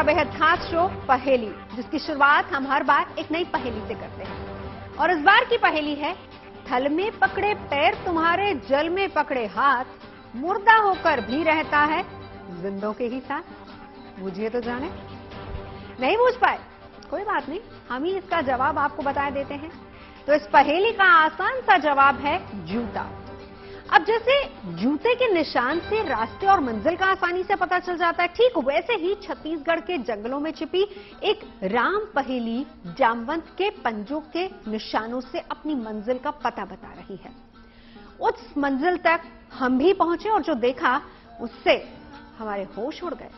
बेहद खास शो पहेली, जिसकी शुरुआत हम हर बार एक नई पहेली से करते हैं। और इस बार की पहेली है, थल में पकड़े पैर तुम्हारे, जल में पकड़े हाथ, मुर्दा होकर भी रहता है जिंदों के ही साथ। मुझे तो जाने नहीं बूझ पाए, कोई बात नहीं, हम ही इसका जवाब आपको बता देते हैं। तो इस पहेली का आसान सा जवाब है जूता। अब जैसे जूते के निशान से रास्ते और मंजिल का आसानी से पता चल जाता है, ठीक वैसे ही छत्तीसगढ़ के जंगलों में छिपी एक राम पहेली जामवंत के पंजों के निशानों से अपनी मंजिल का पता बता रही है। उस मंजिल तक हम भी पहुंचे और जो देखा उससे हमारे होश उड़ गए।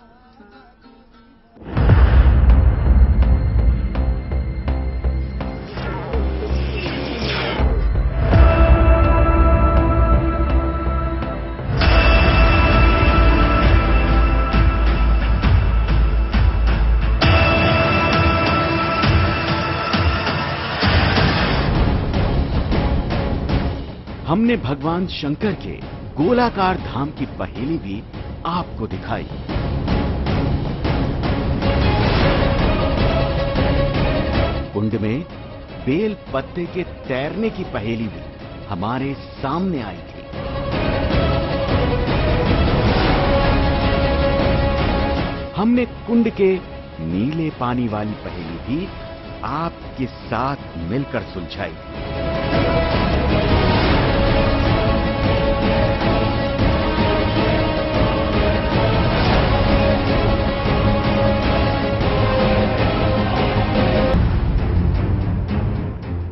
हमने भगवान शंकर के गोलाकार धाम की पहेली भी आपको दिखाई। कुंड में बेल पत्ते के तैरने की पहेली भी हमारे सामने आई थी। हमने कुंड के नीले पानी वाली पहेली भी आपके साथ मिलकर सुलझाई।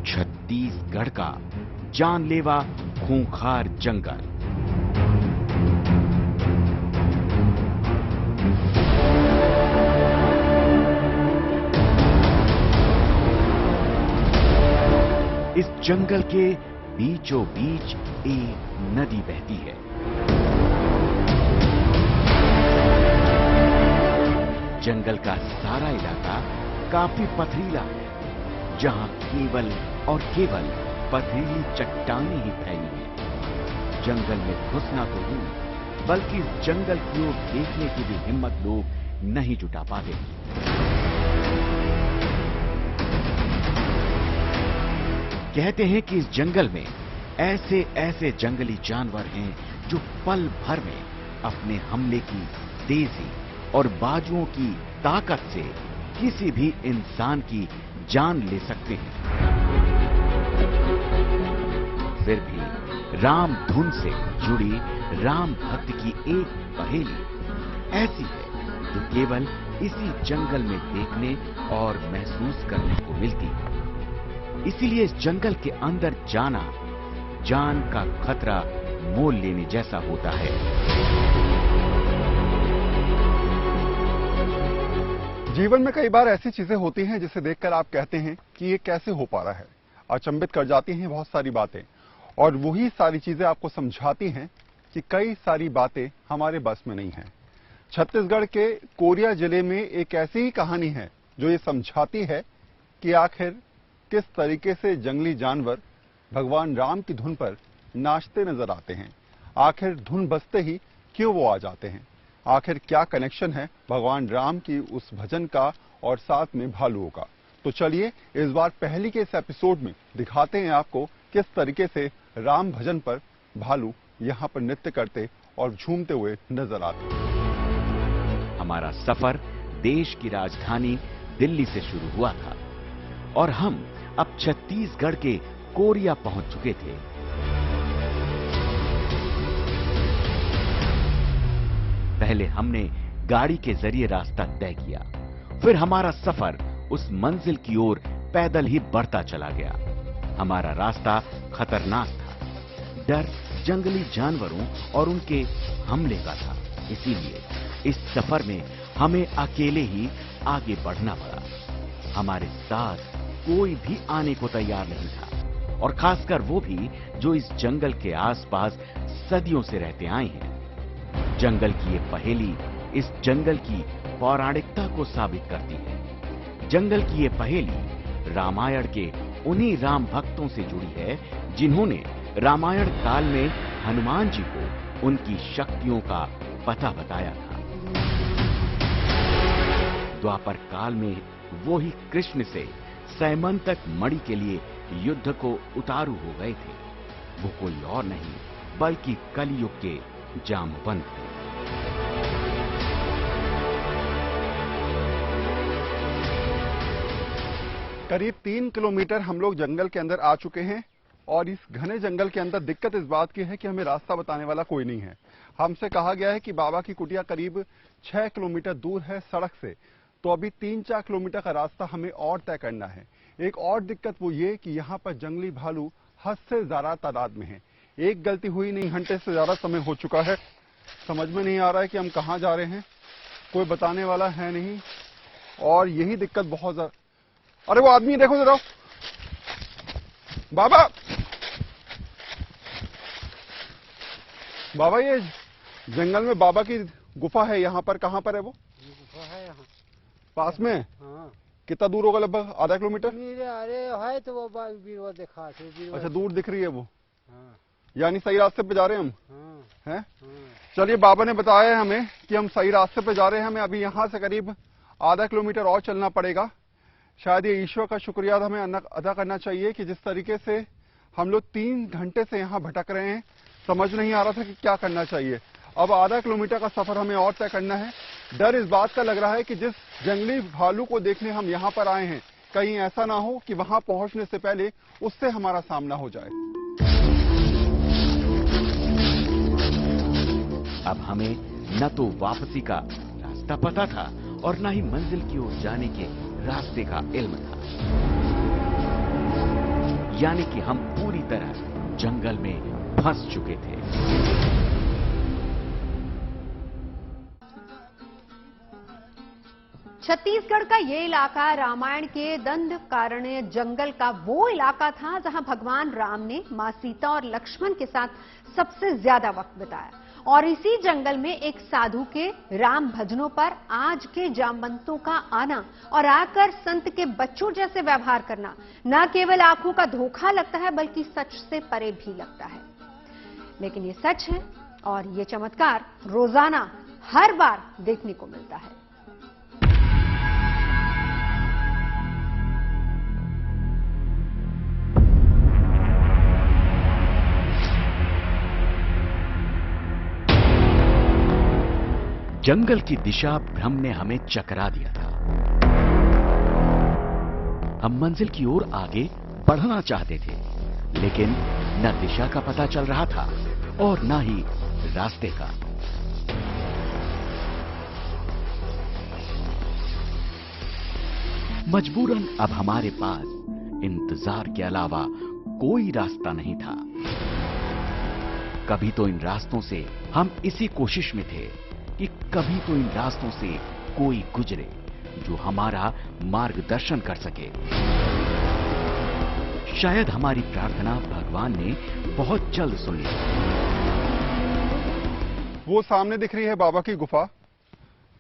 छत्तीसगढ़ का जानलेवा खूंखार जंगल। इस जंगल के बीचों बीच एक नदी बहती है। जंगल का सारा इलाका काफी पथरीला है, जहां केवल और केवल पथरीली चट्टानें ही फैली हैं। जंगल में घुसना तो दूर, बल्कि इस जंगल की ओर देखने की भी हिम्मत लोग नहीं जुटा पाते। कहते हैं कि इस जंगल में ऐसे ऐसे जंगली जानवर हैं जो पल भर में अपने हमले की तेजी और बाजुओं की ताकत से किसी भी इंसान की जान ले सकते हैं। फिर भी राम धुन से जुड़ी राम भक्त की एक पहेली ऐसी है जो केवल इसी जंगल में देखने और महसूस करने को मिलती है। इसीलिए इस जंगल के अंदर जाना जान का खतरा मोल लेने जैसा होता है। जीवन में कई बार ऐसी चीजें होती हैं जिसे देखकर आप कहते हैं कि ये कैसे हो पा रहा है। अचंभित कर जाती हैं बहुत सारी बातें, और वही सारी चीजें आपको समझाती हैं कि कई सारी बातें हमारे बस में नहीं हैं। छत्तीसगढ़ के कोरिया जिले में एक ऐसी ही कहानी है जो ये समझाती है कि आखिर किस तरीके से जंगली जानवर भगवान राम की धुन पर नाचते नजर आते हैं। आखिर धुन बजते ही क्यों वो आ जाते हैं। आखिर क्या कनेक्शन है भगवान राम की उस भजन का और साथ में भालुओं का। तो चलिए इस बार पहली के इस एपिसोड में दिखाते हैं आपको किस तरीके से राम भजन पर भालू यहाँ पर नृत्य करते और झूमते हुए नजर आते हैं। हमारा सफर देश की राजधानी दिल्ली से शुरू हुआ था और हम अब छत्तीसगढ़ के कोरिया पहुंच चुके थे। पहले हमने गाड़ी के जरिए रास्ता तय किया, फिर हमारा सफर उस मंजिल की ओर पैदल ही बढ़ता चला गया। हमारा रास्ता खतरनाक था, डर जंगली जानवरों और उनके हमले का था। इसीलिए इस सफर में हमें अकेले ही आगे बढ़ना पड़ा। हमारे साथ कोई भी आने को तैयार नहीं था, और खासकर वो भी जो इस जंगल के आसपास सदियों से रहते आए हैं। जंगल की ये पहेली इस जंगल की पौराणिकता को साबित करती है। जंगल की ये पहेली रामायण के उन्हीं राम भक्तों से जुड़ी है जिन्होंने रामायण काल में हनुमान जी को उनकी शक्तियों का पता बताया था। द्वापर काल में वो ही कृष्ण से सैमंतक मणि के लिए युद्ध को उतारू हो गए थे। वो कोई और नहीं बल्कि कलियुग के जामवंत थे। करीब 3 किलोमीटर हम लोग जंगल के अंदर आ चुके हैं और इस घने जंगल के अंदर दिक्कत इस बात की है कि हमें रास्ता बताने वाला कोई नहीं है। हमसे कहा गया है कि बाबा की कुटिया करीब 6 किलोमीटर दूर है सड़क से, तो अभी 3-4 किलोमीटर का रास्ता हमें और तय करना है। एक और दिक्कत वो ये कि यहाँ पर जंगली भालू हद से ज्यादा तादाद में है। एक गलती हुई नहीं, घंटे से ज्यादा समय हो चुका है, समझ में नहीं आ रहा है कि हम कहाँ जा रहे हैं, कोई बताने वाला है नहीं और यही दिक्कत बहुत ज्यादा। अरे वो आदमी देखो जरा, बाबा बाबा ये जंगल में बाबा की गुफा है, यहाँ पर कहाँ पर है वो? गुफा है यहाँ पास में? हाँ। कितना दूर होगा? लगभग आधा किलोमीटर। अरे है तो वो बीरवा दिखा अच्छा, दूर दिख रही है वो। हाँ। यानी सही रास्ते पे जा रहे हैं हम। हाँ। हैं? हाँ। चलिए, बाबा ने बताया है हमें कि हम सही रास्ते पे जा रहे हैं। हमें अभी यहाँ से करीब आधा किलोमीटर और चलना पड़ेगा। शायद ये ईश्वर का शुक्रिया हमें अदा करना चाहिए कि जिस तरीके से हम लोग 3 घंटे से यहाँ भटक रहे हैं, समझ नहीं आ रहा था कि क्या करना चाहिए। अब आधा किलोमीटर का सफर हमें और तय करना है। डर इस बात का लग रहा है कि जिस जंगली भालू को देखने हम यहाँ पर आए हैं, कहीं ऐसा ना हो कि वहां पहुंचने से पहले उससे हमारा सामना हो जाए। अब हमें न तो वापसी का रास्ता पता था और न ही मंजिल की ओर जाने के रास्ते का इल्म था। यानी कि हम पूरी तरह जंगल में फंस चुके थे। छत्तीसगढ़ का ये इलाका रामायण के दंडकारण्य जंगल का वो इलाका था जहां भगवान राम ने मां सीता और लक्ष्मण के साथ सबसे ज्यादा वक्त बिताया। और इसी जंगल में एक साधु के राम भजनों पर आज के जामवंतों का आना और आकर संत के बच्चों जैसे व्यवहार करना न केवल आंखों का धोखा लगता है बल्कि सच से परे भी लगता है। लेकिन ये सच है और ये चमत्कार रोजाना हर बार देखने को मिलता है। जंगल की दिशा भ्रम ने हमें चकरा दिया था। हम मंजिल की ओर आगे बढ़ना चाहते थे, लेकिन न दिशा का पता चल रहा था और न ही रास्ते का। मजबूरन अब हमारे पास इंतजार के अलावा कोई रास्ता नहीं था। कभी तो इन रास्तों से हम इसी कोशिश में थे कि कभी तो इन रास्तों से कोई गुजरे जो हमारा मार्गदर्शन कर सके। शायद हमारी प्रार्थना भगवान ने बहुत जल्द सुन ली। वो सामने दिख रही है बाबा की गुफा,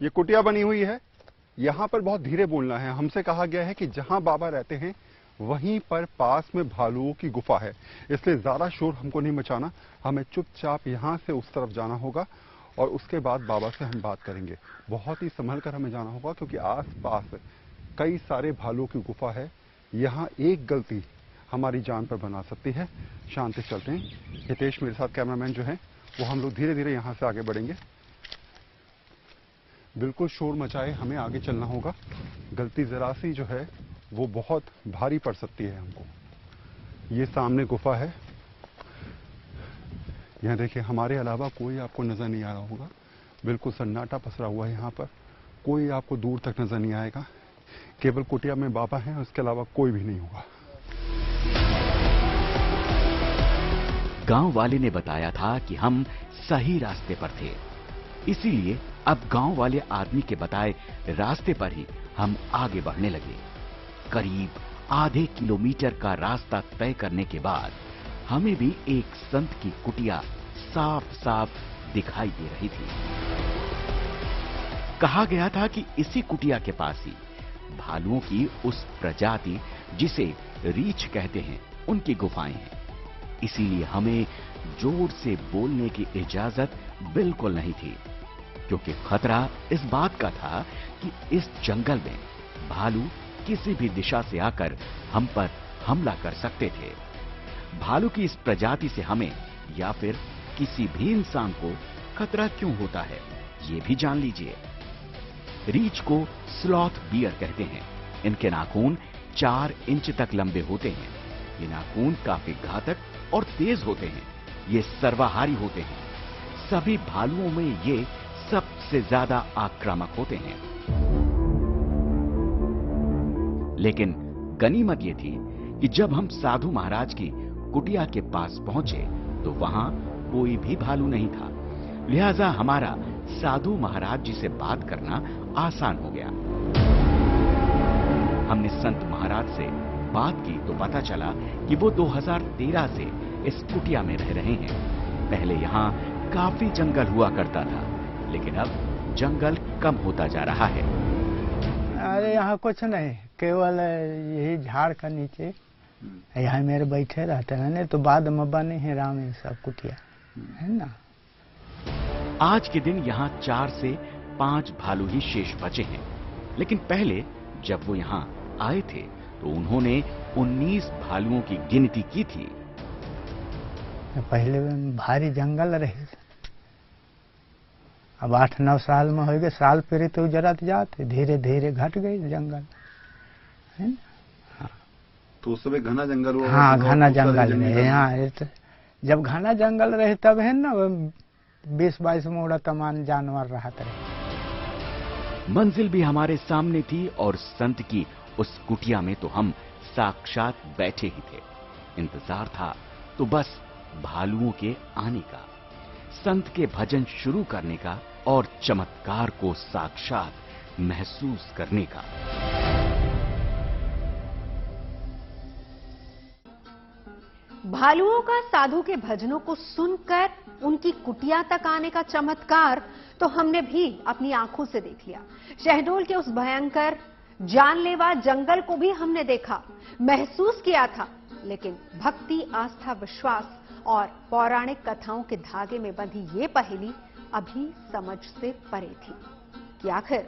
ये कुटिया बनी हुई है। यहाँ पर बहुत धीरे बोलना है। हमसे कहा गया है कि जहाँ बाबा रहते हैं वहीं पर पास में भालुओं की गुफा है, इसलिए ज्यादा शोर हमको नहीं मचाना। हमें चुपचाप यहाँ से उस तरफ जाना होगा और उसके बाद बाबा से हम बात करेंगे। बहुत ही संभल कर हमें जाना होगा क्योंकि आसपास कई सारे भालुओं की गुफा है। यहाँ एक गलती हमारी जान पर बना सकती है। शांति से चलते हैं। हितेश मेरे साथ कैमरामैन जो है वो हम लोग धीरे धीरे यहाँ से आगे बढ़ेंगे। बिल्कुल शोर मचाए हमें आगे चलना होगा। गलती जरा सी जो है वो बहुत भारी पड़ सकती है हमको। ये सामने गुफा है, यहाँ देखिए हमारे अलावा कोई आपको नजर नहीं आ रहा होगा। बिल्कुल सन्नाटा पसरा हुआ है यहाँ पर, कोई आपको दूर तक नजर नहीं आएगा। केवल कुटिया में बाबा हैं, उसके अलावा कोई भी नहीं होगा। गांव वाले ने बताया था कि हम सही रास्ते पर थे, इसीलिए अब गांव वाले आदमी के बताए रास्ते पर ही हम आगे बढ़ने लगे। करीब आधे किलोमीटर का रास्ता तय करने के बाद हमें भी एक संत की कुटिया साफ साफ दिखाई दे रही थी। कहा गया था कि इसी कुटिया के पास ही भालुओं की उस प्रजाति जिसे रीछ कहते हैं उनकी गुफाएं हैं। इसीलिए हमें जोर से बोलने की इजाजत बिल्कुल नहीं थी। क्योंकि खतरा इस बात का था कि इस जंगल में भालू किसी भी दिशा से आकर हम पर हमला कर सकते थे। भालू की इस प्रजाति से हमें या फिर किसी भी इंसान को खतरा क्यों होता है, ये भी जान लीजिए। रीछ को स्लॉथ बियर कहते हैं। इनके नाखून 4 इंच तक लंबे होते हैं। ये नाखून काफी घातक और तेज होते हैं। ये सर्वाहारी होते हैं। सभी भालुओं में ये सबसे ज्यादा आक्रामक होते हैं। लेकिन गनीमत ये थी कि जब हम साधु महाराज की कुटिया के पास पहुंचे तो वहां कोई भी भालू नहीं था। लिहाजा हमारा साधु महाराज जी से बात करना आसान हो गया। हमने संत महाराज से बात की तो पता चला कि वो 2013 से इस कुटिया में रह रहे हैं। पहले यहाँ काफी जंगल हुआ करता था, लेकिन अब जंगल कम होता जा रहा है। अरे यहाँ कुछ नहीं, केवल यही झाड़ का नीचे यहाँ मेरे बैठे रहते हैं। नहीं तो बाद में बने हैं राम ये सब कुटिया, है ना। आज के दिन यहाँ 4 से 5 भालू ही शेष बचे हैं। लेकिन पहले जब वो यहाँ आए थे तो उन्होंने 19 भालुओं की गिनती की थी। पहले भारी जंगल रहे, अब 8-9 साल में हो गए, साल पर तो जरत जाते, धीरे धीरे घट गई जंगल, है ना। तो उस समय घना जंगल हुआ। हाँ, घना जंगल में यहाँ जब घना जंगल रहे तब है ना 20-22 मोड़ा तमाम जानवर रहते रहे। मंजिल भी हमारे सामने थी और संत की उस कुटिया में तो हम साक्षात बैठे ही थे। इंतजार था तो बस भालुओं के आने का, संत के भजन शुरू करने का और चमत्कार को साक्षात महसूस करने का। भालुओं का साधु के भजनों को सुनकर उनकी कुटिया तक आने का चमत्कार तो हमने भी अपनी आंखों से देख लिया। शहडोल के उस भयंकर जानलेवा जंगल को भी हमने देखा, महसूस किया था। लेकिन भक्ति, आस्था, विश्वास और पौराणिक कथाओं के धागे में बंधी ये पहेली अभी समझ से परे थी कि आखिर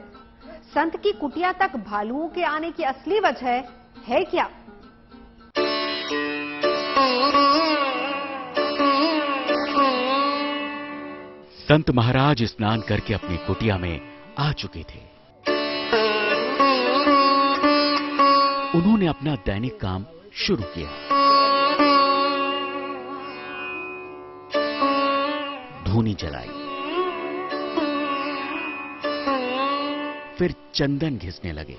संत की कुटिया तक भालुओं के आने की असली वजह है क्या। संत महाराज स्नान करके अपनी कुटिया में आ चुके थे। उन्होंने अपना दैनिक काम शुरू किया। धूनी जलाई, फिर चंदन घिसने लगे।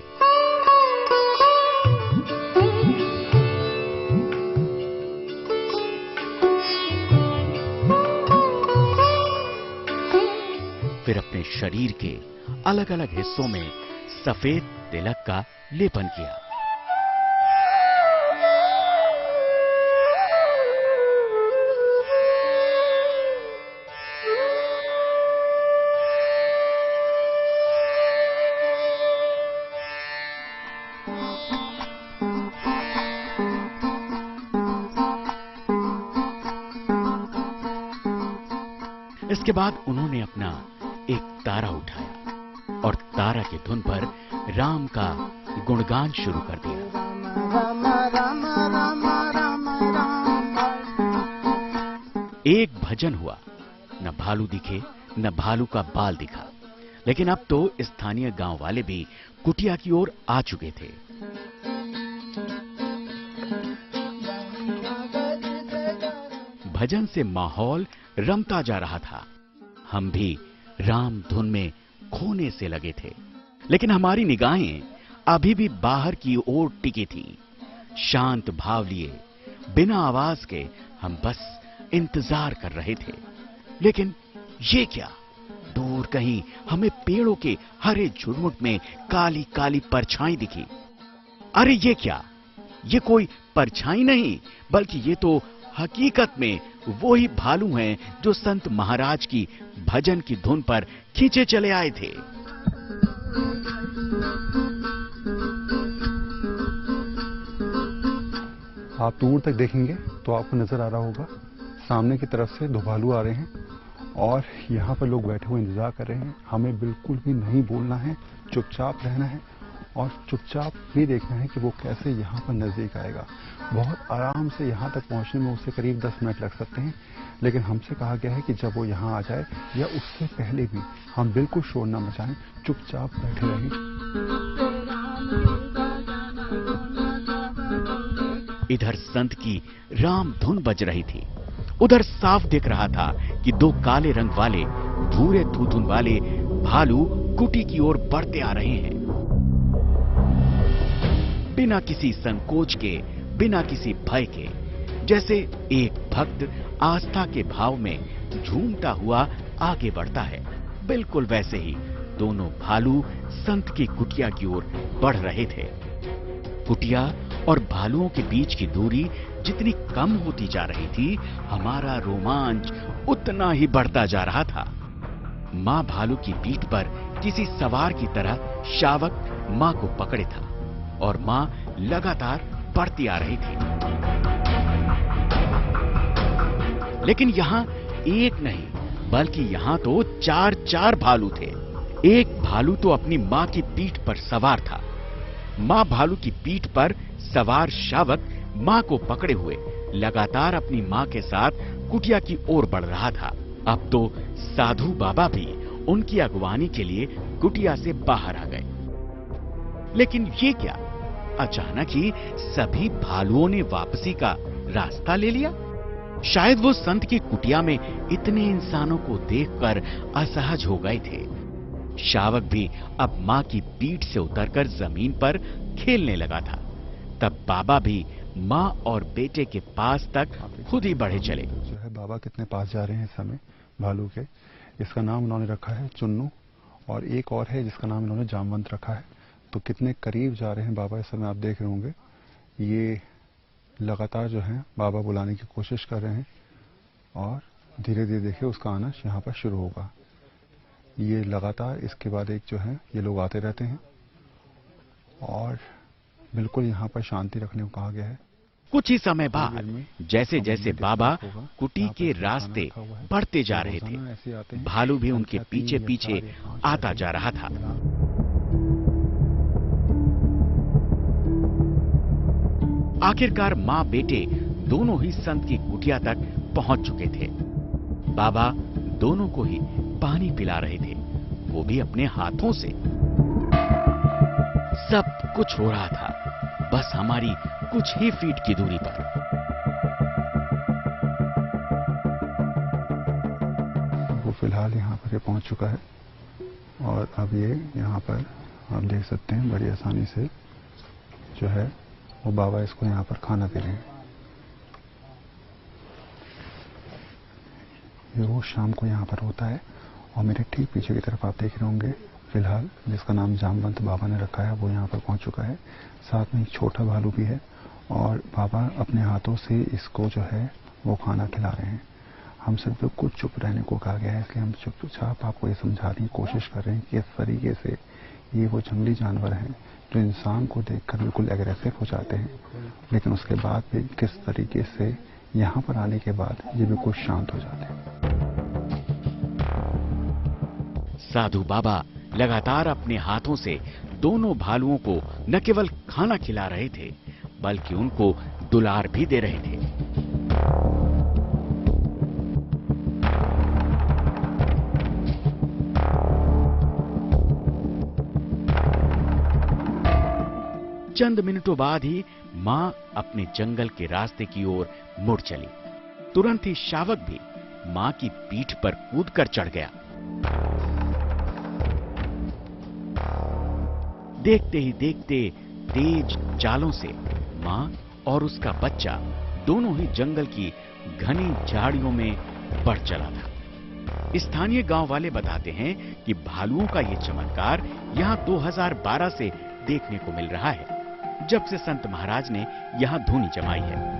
फिर अपने शरीर के अलग अलग हिस्सों में सफेद तिलक का लेपन किया। इसके बाद उन्होंने अपना एक तारा उठाया और तारा की धुन पर राम का गुणगान शुरू कर दिया। एक भजन हुआ, न भालू दिखे न भालू का बाल दिखा। लेकिन अब तो स्थानीय गांव वाले भी कुटिया की ओर आ चुके थे। भजन से माहौल रमता जा रहा था। हम भी राम धुन में खोने से लगे थे। लेकिन हमारी निगाहें अभी भी बाहर की ओर टिकी थी। शांत भाव लिए बिना आवाज के हम बस इंतजार कर रहे थे। लेकिन ये क्या, दूर कहीं हमें पेड़ों के हरे झुरमुट में काली काली परछाई दिखी। अरे ये क्या, ये कोई परछाई नहीं बल्कि ये तो हकीकत में वो ही भालू हैं जो संत महाराज की भजन की धुन पर खींचे चले आए थे। आप दूर तक देखेंगे तो आपको नजर आ रहा होगा सामने की तरफ से 2 भालू आ रहे हैं और यहाँ पर लोग बैठे हुए इंतजार कर रहे हैं। हमें बिल्कुल भी नहीं बोलना है, चुपचाप रहना है और चुपचाप भी देखना है कि वो कैसे यहाँ पर नजदीक आएगा। बहुत आराम से यहाँ तक पहुँचने में उसे करीब 10 मिनट लग सकते हैं, लेकिन हमसे कहा गया है कि जब वो यहाँ आ जाए या उससे पहले भी हम बिल्कुल शोर न मचाएं, चुपचाप बैठे रहें। इधर संत की राम धुन बज रही थी, उधर साफ दिख रहा था कि 2 काले रंग वाले भूरे थूथुन वाले भालू कुटी की ओर बढ़ते आ रहे हैं। बिना किसी संकोच के, बिना किसी भय के, जैसे एक भक्त आस्था के भाव में झूमता हुआ आगे बढ़ता है, बिल्कुल वैसे ही दोनों भालू संत की कुटिया की ओर बढ़ रहे थे। कुटिया और भालुओं के बीच की दूरी जितनी कम होती जा रही थी, हमारा रोमांच उतना ही बढ़ता जा रहा था। मां भालू की पीठ पर किसी सवार की तरह शावक मां को पकड़े था और मां लगातार बढ़ती आ रही थी। लेकिन यहां एक नहीं, बल्कि यहां तो 4 भालू थे। एक भालू तो अपनी मां की पीठ पर सवार था। मां भालू की पीठ पर सवार शावक मां को पकड़े हुए लगातार अपनी मां के साथ कुटिया की ओर बढ़ रहा था। अब तो साधु बाबा भी उनकी अगवानी के लिए कुटिया से बाहर आ गए। लेकिन ये क्या, अचानक ही सभी भालुओं ने वापसी का रास्ता ले लिया। शायद वो संत की कुटिया में इतने इंसानों को देखकर असहज हो गए थे। शावक भी अब मां की पीठ से उतरकर जमीन पर खेलने लगा था। तब बाबा भी मां और बेटे के पास तक खुद ही बढ़े चले। जो है बाबा कितने पास जा रहे हैं इस समय भालू के। इसका नाम इन्होंने रखा है चुन्नू, और एक और है जिसका नाम इन्होंने जामवंत रखा है। तो कितने करीब जा रहे हैं बाबा इस समय आप देख रहे होंगे। ये लगातार जो है बाबा बुलाने की कोशिश कर रहे हैं और धीरे धीरे देखिए उसका आना यहाँ पर शुरू होगा। ये लगातार इसके बाद एक जो है ये लोग आते रहते हैं और बिल्कुल यहाँ पर शांति रखने को कहा गया है। कुछ ही समय बाद जैसे जैसे बाबा कुटी के रास्ते बढ़ते जा रहे थे, भालू भी उनके पीछे पीछे आता जा रहा था। आखिरकार मां बेटे दोनों ही संत की कुटिया तक पहुंच चुके थे। बाबा दोनों को ही पानी पिला रहे थे, वो भी अपने हाथों से। सब कुछ हो रहा था बस हमारी कुछ ही फीट की दूरी पर। वो फिलहाल यहाँ पर ये पहुंच चुका है और अब ये यहाँ पर आप देख सकते हैं बड़ी आसानी से जो है वो बाबा इसको यहाँ पर खाना दे रहे हैं। ये रोज शाम को यहाँ पर होता है और मेरे ठीक पीछे की तरफ आप देख रहे होंगे फिलहाल जिसका नाम जामवंत बाबा ने रखा है वो यहाँ पर पहुंच चुका है। साथ में एक छोटा भालू भी है और बाबा अपने हाथों से इसको जो है वो खाना खिला रहे हैं। हम सब बिल्कुल चुप रहने को कहा गया है, इसलिए हम चुपचाप आपको ये समझाने की कोशिश कर रहे हैं कि इस तरीके से ये वो जंगली जानवर हैं जो इंसान को देखकर बिल्कुल एग्रेसिव हो जाते हैं, लेकिन उसके बाद भी किस तरीके से यहाँ पर आने के बाद ये बिल्कुल शांत हो जाते हैं। साधु बाबा लगातार अपने हाथों से दोनों भालुओं को न केवल खाना खिला रहे थे बल्कि उनको दुलार भी दे रहे थे। चंद मिनटों बाद ही मां अपने जंगल के रास्ते की ओर मुड़ चली। तुरंत ही शावक भी मां की पीठ पर कूदकर चढ़ गया। देखते ही देखते तेज चालों से मां और उसका बच्चा दोनों ही जंगल की घनी झाड़ियों में बढ़ चला था। स्थानीय गांव वाले बताते हैं कि भालुओं का ये चमत्कार यहां 2012 से देखने को मिल रहा है, जब से संत महाराज ने यहां धूनी जमाई है।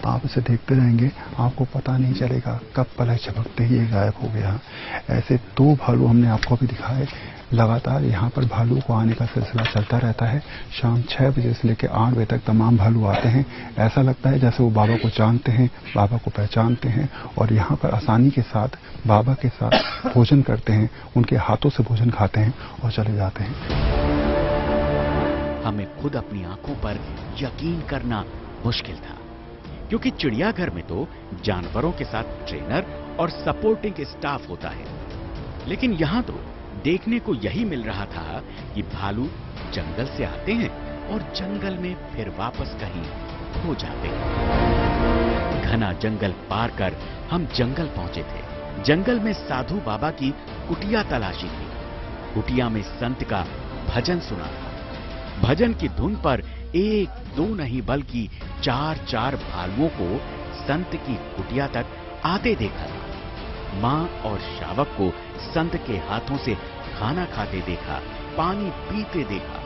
आप इसे देखते रहेंगे, आपको पता नहीं चलेगा कब पलक झपकते ही ये गायब हो गया। ऐसे 2 भालू हमने आपको भी दिखाए लगातार यहाँ पर भालू को आने का सिलसिला चलता रहता है। शाम 6 बजे से लेकर 8 बजे तक तमाम भालू आते हैं। ऐसा लगता है जैसे वो बाबा को जानते हैं, बाबा को पहचानते हैं और यहाँ पर आसानी के साथ बाबा के साथ भोजन करते हैं, उनके हाथों से भोजन खाते हैं और चले जाते हैं। हमें खुद अपनी आंखों पर यकीन करना मुश्किल था, क्योंकि चिड़ियाघर में तो जानवरों के साथ ट्रेनर और सपोर्टिंग स्टाफ होता है, लेकिन यहाँ तो देखने को यही मिल रहा था कि भालू जंगल से आते हैं और जंगल में फिर वापस कहीं खो जाते हैं। घना जंगल पार कर हम जंगल पहुंचे थे। जंगल में साधु बाबा की कुटिया तलाशी थी। कुटिया में संत का भजन सुना था। भजन की धुन पर 1-2 नहीं बल्कि 4-4 भालुओं को संत की कुटिया तक आते देखा था। मां और शावक को संत के हाथों से खाना खाते देखा, पानी पीते देखा।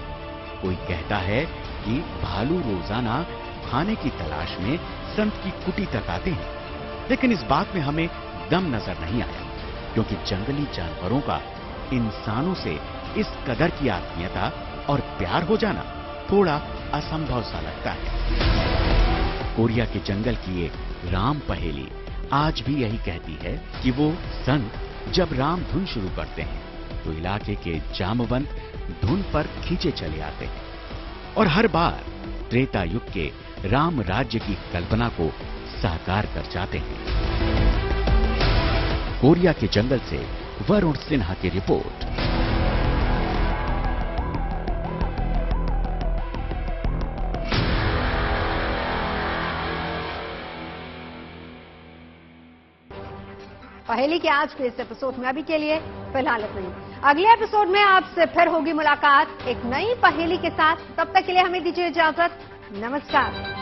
कोई कहता है कि भालू रोजाना खाने की तलाश में संत की कुटी तक आते हैं, लेकिन इस बात में हमें दम नजर नहीं आया, क्योंकि जंगली जानवरों का इंसानों से इस कदर की आत्मीयता और प्यार हो जाना थोड़ा असंभव सा लगता है। कोरिया के जंगल की एक राम पहेली आज भी यही कहती है कि वो संत जब राम धुन शुरू करते हैं तो इलाके के जामवंत धुन पर खींचे चले आते हैं और हर बार त्रेता युग के राम राज्य की कल्पना को साकार कर जाते हैं। कोरिया के जंगल से वरुण सिन्हा की रिपोर्ट। पहेली के आज के इस एपिसोड में अभी के लिए फिलहाल इतना ही। अगले एपिसोड में आपसे फिर होगी मुलाकात एक नई पहेली के साथ। तब तक के लिए हमें दीजिए इजाजत। नमस्कार।